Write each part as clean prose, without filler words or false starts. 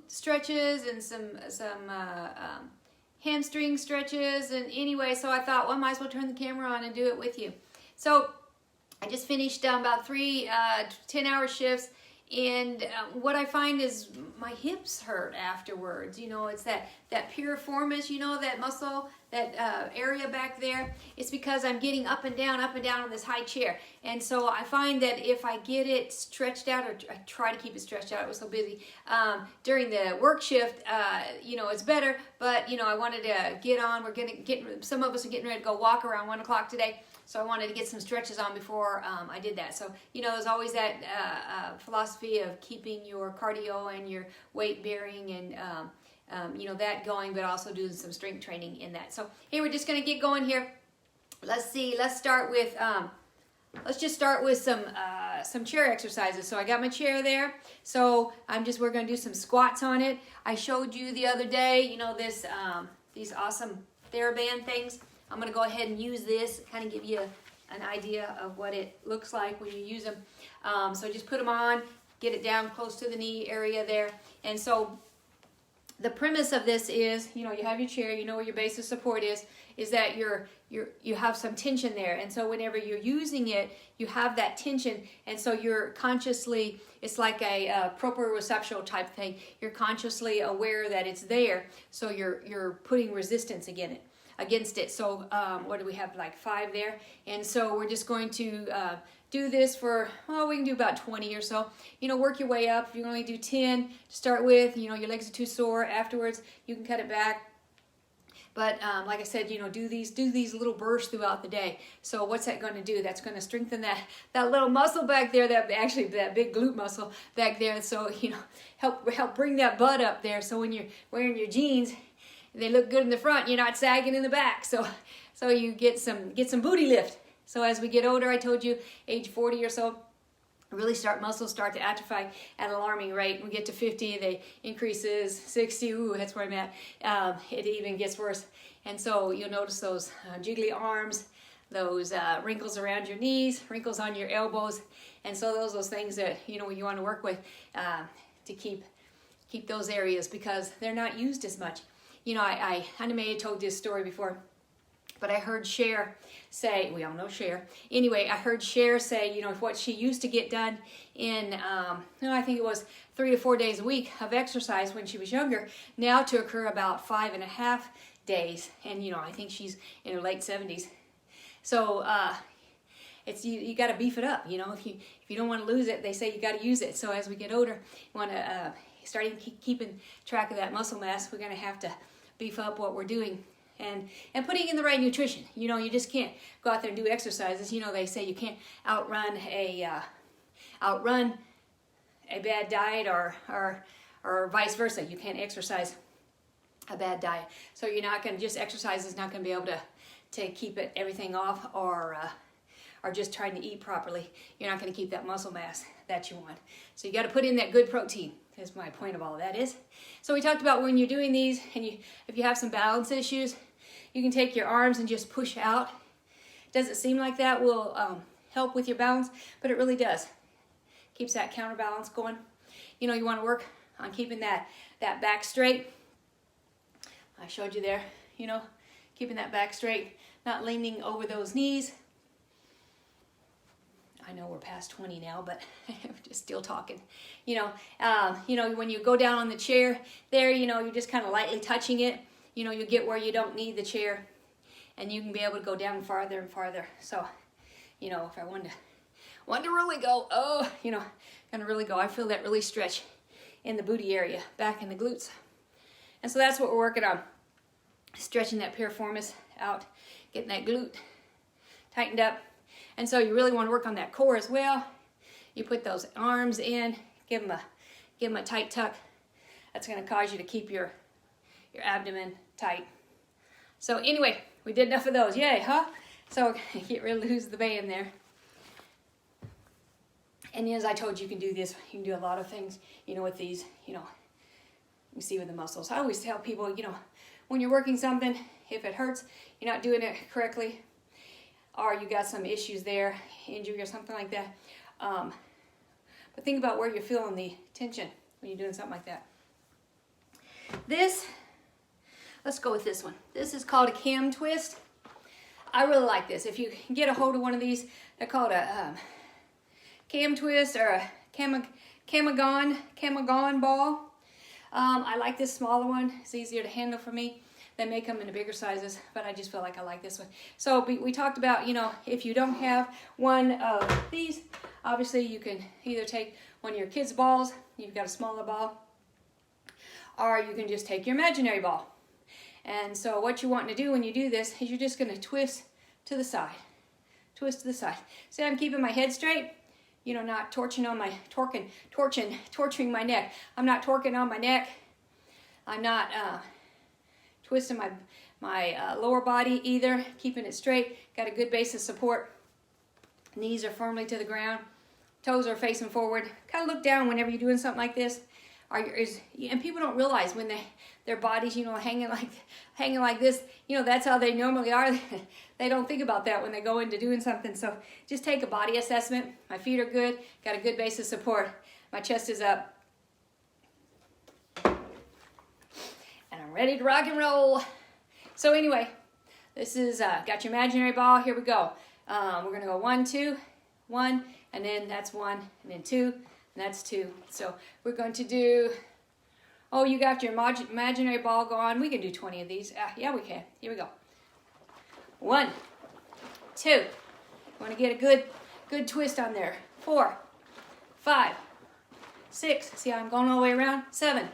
stretches and some hamstring stretches. And anyway, so I thought, well, I might as well turn the camera on and do it with you. So I just finished about 3 10-hour shifts, and what I find is my hips hurt afterwards. You know, it's that piriformis, you know, that muscle, that area back there. It's because I'm getting up and down on this high chair. And so I find that if I get it stretched out, or I try to keep it stretched out, I was so busy during the work shift, you know, it's better. But, you know, I wanted to get on. Some of us are getting ready to go walk around 1 o'clock today. So I wanted to get some stretches on before I did that. So, you know, there's always that philosophy of keeping your cardio and your weight bearing and, you know, that going, but also doing some strength training in that. So, hey, we're just going to get going here. Let's see. Let's start with, let's just start with some chair exercises. So I got my chair there. So we're going to do some squats on it. I showed you the other day, you know, these awesome TheraBand things. I'm going to go ahead and use this, kind of give you an idea of what it looks like when you use them. So just put them on, get it down close to the knee area there. And so the premise of this is, you know, you have your chair, you know where your base of support is that you have some tension there. And so whenever you're using it, you have that tension. And so you're consciously, it's like a proprioceptual type thing. You're consciously aware that it's there. So you're putting resistance against it. So what do we have, like 5 there? And so we're just going to do this for, we can do about 20 or so. You know, work your way up. If you only do 10 to start with, you know, your legs are too sore afterwards, you can cut it back. But like I said, you know, do these little bursts throughout the day. So what's that going to do? That's going to strengthen that little muscle back there, that big glute muscle back there. So, you know, help bring that butt up there. So when you're wearing your jeans, they look good in the front, you're not sagging in the back. So you get some booty lift. So as we get older, I told you, age 40 or so, muscles start to atrophy at an alarming rate. When we get to 50, they increases. 60, ooh, that's where I'm at. It even gets worse. And so you'll notice those jiggly arms, those wrinkles around your knees, wrinkles on your elbows. And so those things that, you know, you want to work with to keep those areas, because they're not used as much. You know, I may have told this story before, but I heard Cher say, we all know Cher. Anyway, I heard Cher say, you know, what she used to get done in, I think it was 3 to 4 days a week of exercise when she was younger, now to occur about 5.5 days. And, you know, I think she's in her late 70s. So, it's you got to beef it up. You know, if you don't want to lose it, they say you got to use it. So as we get older, you want to start keeping track of that muscle mass. We're going to have to beef up what we're doing and putting in the right nutrition. You know, you just can't go out there and do exercises. You know, they say you can't outrun a bad diet or vice versa. You can't exercise a bad diet. So you're not going to, just exercise is not going to be able to keep everything off, or just trying to eat properly. You're not going to keep that muscle mass that you want. So you got to put in that good protein. Is my point of all of that is. So we talked about when you're doing these, and if you have some balance issues, you can take your arms and just push out. Doesn't seem like that will help with your balance, but it really does. Keeps that counterbalance going. You know, you want to work on keeping that back straight. I showed you there, you know, keeping that back straight, not leaning over those knees. I know we're past 20 now, but we're just still talking. You know, when you go down on the chair there, you know, you're just kind of lightly touching it. You know, you get where you don't need the chair, and you can be able to go down farther and farther. So, you know, if I wanted to really go, gonna really go. I feel that really stretch in the booty area, back in the glutes. And so that's what we're working on. Stretching that piriformis out, getting that glute tightened up. And so you really want to work on that core as well. You put those arms in, give them a tight tuck. That's going to cause you to keep your abdomen tight. So anyway, we did enough of those. Yay, huh? So get rid of lose the band there. And as I told you, you can do this. You can do a lot of things, you know, with these, you know, you see with the muscles. I always tell people, you know, when you're working something, if it hurts, you're not doing it correctly, or you got some issues there, injury or something like that. But think about where you're feeling the tension when you're doing something like that. This, let's go with this one. This is called a cam twist. I really like this. If you can get a hold of one of these, they're called a cam twist or a Camagon ball. I like this smaller one. It's easier to handle for me. They make them in the bigger sizes, but I just feel like I like this one. So we talked about, you know, if you don't have one of these, obviously you can either take one of your kids' balls, you've got a smaller ball, or you can just take your imaginary ball. And so what you want to do when you do this is you're just going to twist to the side. Twist to the side. See, I'm keeping my head straight, you know, not torching my neck. I'm not torquing on my neck. I'm not twisting my lower body either, keeping it straight. Got a good base of support. Knees are firmly to the ground. Toes are facing forward. Kind of look down whenever you're doing something like this. And people don't realize when their bodies, you know, hanging like this, you know, that's how they normally are. They don't think about that when they go into doing something. So just take a body assessment. My feet are good. Got a good base of support. My chest is up. And I'm ready to rock and roll. So anyway, this is, got your imaginary ball. Here we go. We're going to go 1, 2, 1, and then that's 1, and then 2, and that's 2. So we're going to do, oh, you got your imaginary ball going. We can do 20 of these. Yeah, we can. Here we go. 1, 2. Want to get a good twist on there. 4, 5, 6. See how I'm going all the way around? 7,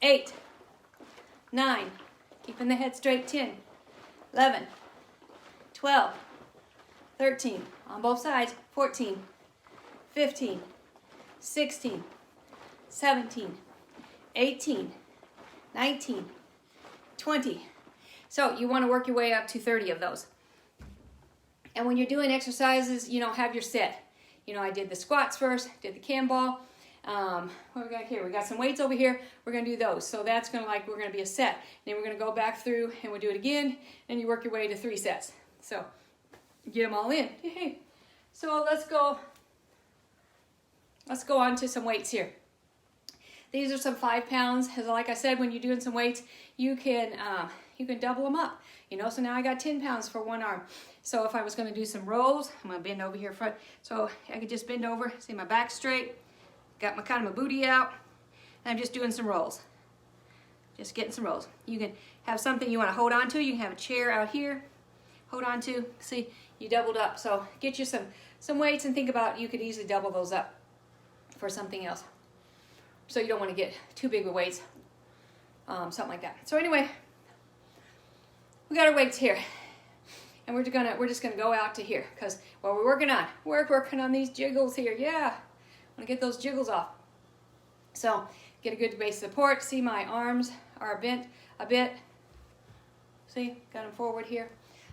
8, 9. Keeping the head straight. 10, 11, 12, 13. On both sides. 14, 15, 16, 17, 18, 19, 20. So you want to work your way up to 30 of those. And when you're doing exercises, you know, have your set. You know, I did the squats first, did the cam ball. What we got here? We got some weights over here. We're going to do those. So that's going to we're going to be a set. Then we're going to go back through and we'll do it again. And you work your way to 3 sets. So get them all in. Hey. So let's go on to some weights here. These are some 5 pounds. As like I said, when you're doing some weights, you can double them up. You know, so now I got 10 pounds for one arm. So if I was going to do some rolls, I'm going to bend over here front. So I could just bend over, see my back straight, got my kind of my booty out, and I'm just doing some rolls. Just getting some rolls. You can have something you want to hold on to. You can have a chair out here, hold on to. See, you doubled up. So get you some weights and think about you could easily double those up for something else. So you don't want to get too big with weights, something like that. So anyway, we got our weights here, and we're just gonna go out to here because what we're working on, working on these jiggles here. Yeah, I want to get those jiggles off. So get a good base support. See, my arms are bent a bit. See, got them forward here.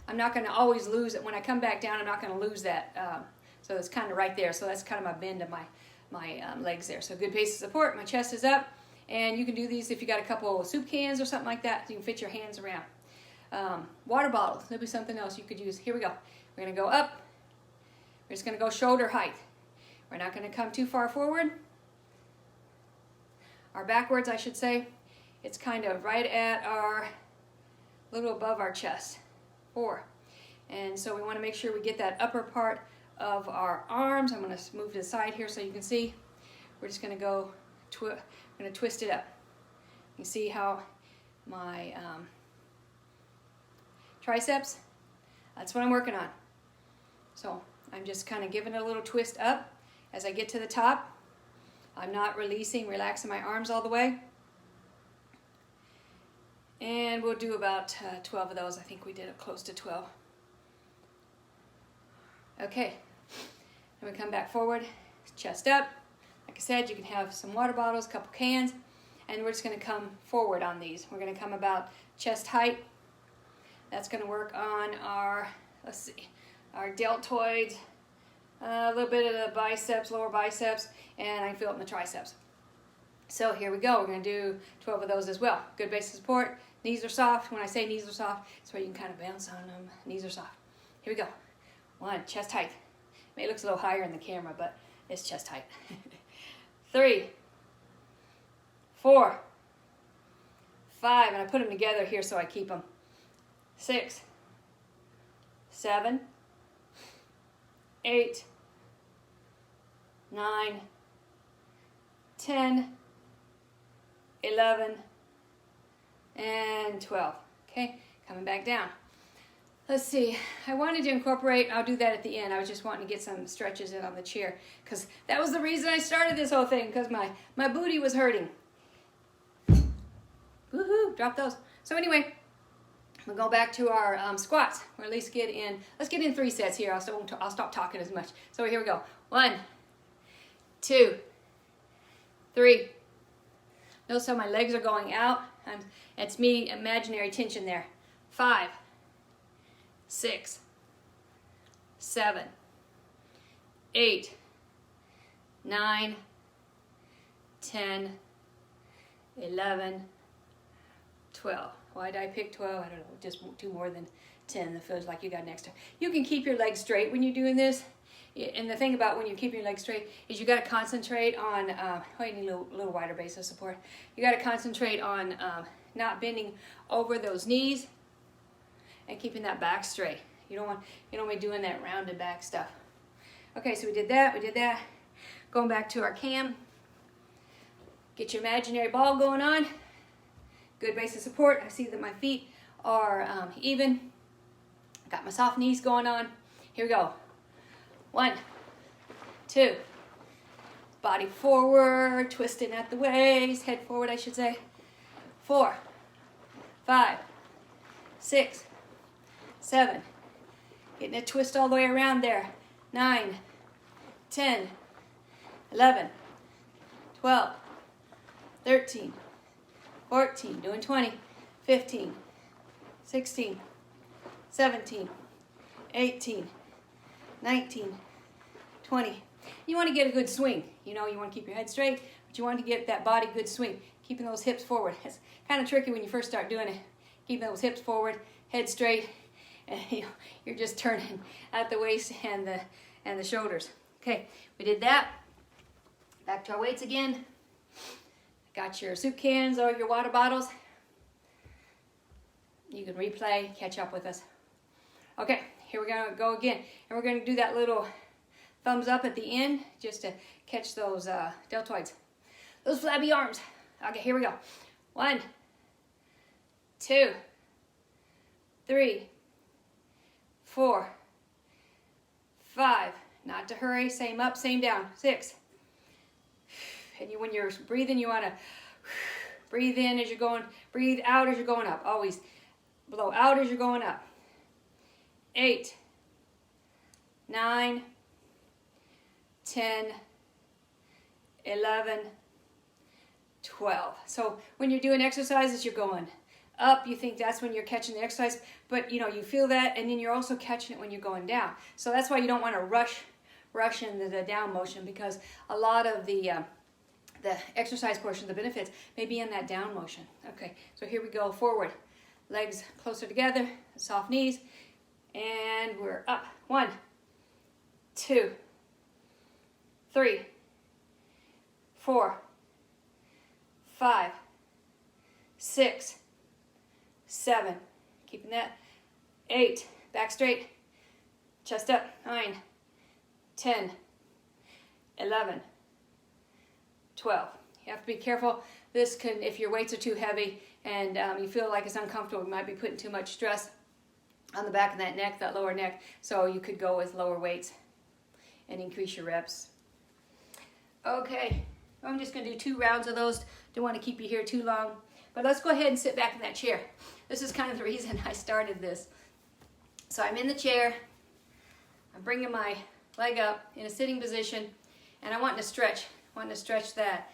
I'm not going to always lose it when I come back down. I'm not going to lose that. So it's kind of right there. So that's kind of my bend of my legs there. So good base of support. My chest is up, and you can do these if you got a couple of soup cans or something like that. You can fit your hands around. Water bottles. There'll be something else you could use. Here we go. We're going to go up. We're just going to go shoulder height. We're not going to come too far forward. Or backwards, I should say. It's kind of right at a little above our chest. 4. And so we want to make sure we get that upper part of our arms. I'm going to move to the side here so you can see. We're just going to go, we're going to twist it up. You see how my triceps, that's what I'm working on. So I'm just kind of giving it a little twist up as I get to the top. I'm not relaxing my arms all the way. And we'll do about 12 of those. I think we did it close to 12. Okay, and we come back forward, chest up. Like I said, you can have some water bottles, a couple cans, and we're just going to come forward on these. We're going to come about chest height. That's going to work on our, let's see, our deltoids, a little bit of the biceps, lower biceps, and I can feel it in the triceps. So here we go. We're going to do 12 of those as well. Good base of support. Knees are soft. When I say knees are soft, it's where you can kind of bounce on them. Knees are soft. Here we go. 1, chest height. It looks a little higher in the camera, but it's chest height. 3, 4, 5, and I put them together here so I keep them. 6, 7, 8, 9, 10, 11, and 12. Okay, coming back down. Let's see, I wanted to incorporate, I'll do that at the end. I was just wanting to get some stretches in on the chair because that was the reason I started this whole thing, because my booty was hurting. Woohoo, drop those. So anyway, we'll go back to our squats. Or at least let's get in 3 sets here. I'll stop talking as much. So here we go. 1, 2, 3. Notice how my legs are going out. And it's me, imaginary tension there. 5, 6, 7, 8, 9, 10, 11, 12. Why did I pick 12? I don't know, just do more than 10. It feels like you got an extra. You can keep your legs straight when you're doing this. And the thing about when you're keeping your legs straight is you got to concentrate on, you need a little wider base of support. You got to concentrate on not bending over those knees and keeping that back straight. You don't want to be doing that rounded back stuff. Okay, so we did that. Going back to our cam. Get your imaginary ball going on. Good base of support. I see that my feet are even. Got my soft knees going on. Here we go. 1, 2. Body forward, twisting at the waist. Head forward, I should say. 4, 5, 6, 7. Getting a twist all the way around there. 9, 10, 11, 12, 13, 14, doing 20, 15, 16, 17, 18, 19, 20. You want to get a good swing. You know, you want to keep your head straight, but you want to get that body good swing. Keeping those hips forward. It's kind of tricky when you first start doing it. Keeping those hips forward, head straight, and you're just turning at the waist and the shoulders. Okay, we did that. Back to our weights again. Got your soup cans or your water bottles. You can replay, catch up with us. Okay, here we're gonna go again. And we're gonna do that little thumbs up at the end just to catch those deltoids. Those flabby arms. Okay, here we go. 1, 2, 3, 4, 5. Not to hurry, same up, same down. 6. And when you're breathing, you want to breathe in as you're going, breathe out as you're going up. Always blow out as you're going up. 8, 9, 10, 11, 12. So when you're doing exercises, you're going up. You think that's when you're catching the exercise, but you feel that, and then you're also catching it when you're going down. So that's why you don't want to rush into the down motion, because a lot of the exercise portion, the benefits, may be in that down motion. Okay, so here we go. Forward, legs closer together, soft knees, and we're up. 1, 2, 3, 4, 5, 6, 7. Keeping that. 8. Back straight. Chest up. 9, 10, 11, 12. You have to be careful. This can, if your weights are too heavy and you feel like it's uncomfortable, you might be putting too much stress on the back of that neck, that lower neck. So you could go with lower weights and increase your reps. Okay, I'm just going to do 2 rounds of those. Don't want to keep you here too long. But let's go ahead and sit back in that chair. This is kind of the reason I started this. So I'm in the chair. I'm bringing my leg up in a sitting position, and I want to stretch. I want to stretch that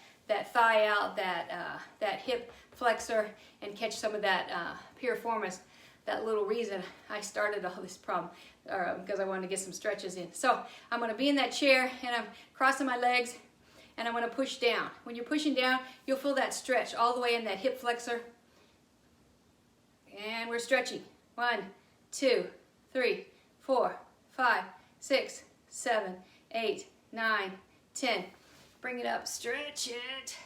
thigh out, that hip flexor, and catch some of that piriformis. That little reason I started all this problem, because I wanted to get some stretches in. So I'm going to be in that chair, and I'm crossing my legs, and I'm going to push down. When you're pushing down, you'll feel that stretch all the way in that hip flexor. And we're stretching. 1, 2, 3, 4, 5, 6, 7, 8, 9, 10. Bring it up, stretch it.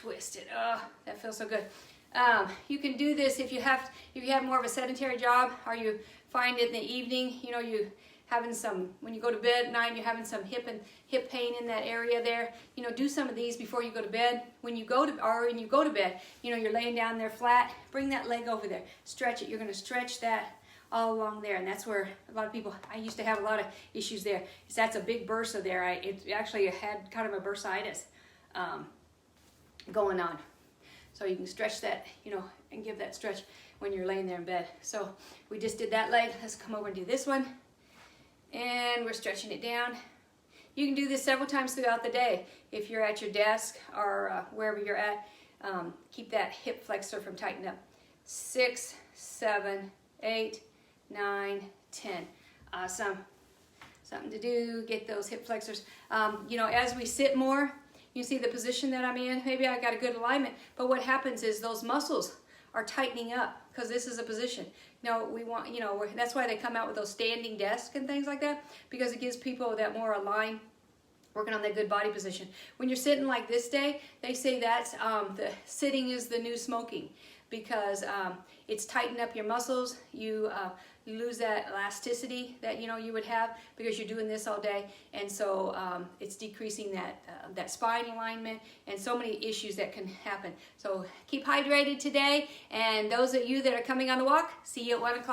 twist it. Oh, that feels so good. You can do this if you have more of a sedentary job, or you find it in the evening, you know, you having some, when you go to bed at night, you're having some hip pain in that area there, you know, do some of these before you go to bed. When you go to bed, you know, you're laying down there flat, bring that leg over there, stretch it. You're going to stretch that all along there, and that's where a lot of people, I used to have a lot of issues there, because that's a big bursa there. It actually had kind of a bursitis going on. So you can stretch that, you know, and give that stretch when you're laying there in bed. So we just did that leg. Let's come over and do this one. And we're stretching it down. You can do this several times throughout the day. If you're at your desk or wherever you're at, keep that hip flexor from tightening up. 6, 7, 8, 9, 10. Awesome. Something to do, get those hip flexors. You know, as we sit more, you see the position that I'm in. Maybe I got a good alignment, but what happens is those muscles are tightening up because this is a position. No, we want, you know, that's why they come out with those standing desks and things like that, because it gives people that more aligned, working on that good body position. When you're sitting like this day, they say that the sitting is the new smoking, because it's tightened up your muscles. You lose that elasticity that, you know, you would have because you're doing this all day, and so it's decreasing that spine alignment and so many issues that can happen. So keep hydrated today, and those of you that are coming on the walk, see you at 1 o'clock.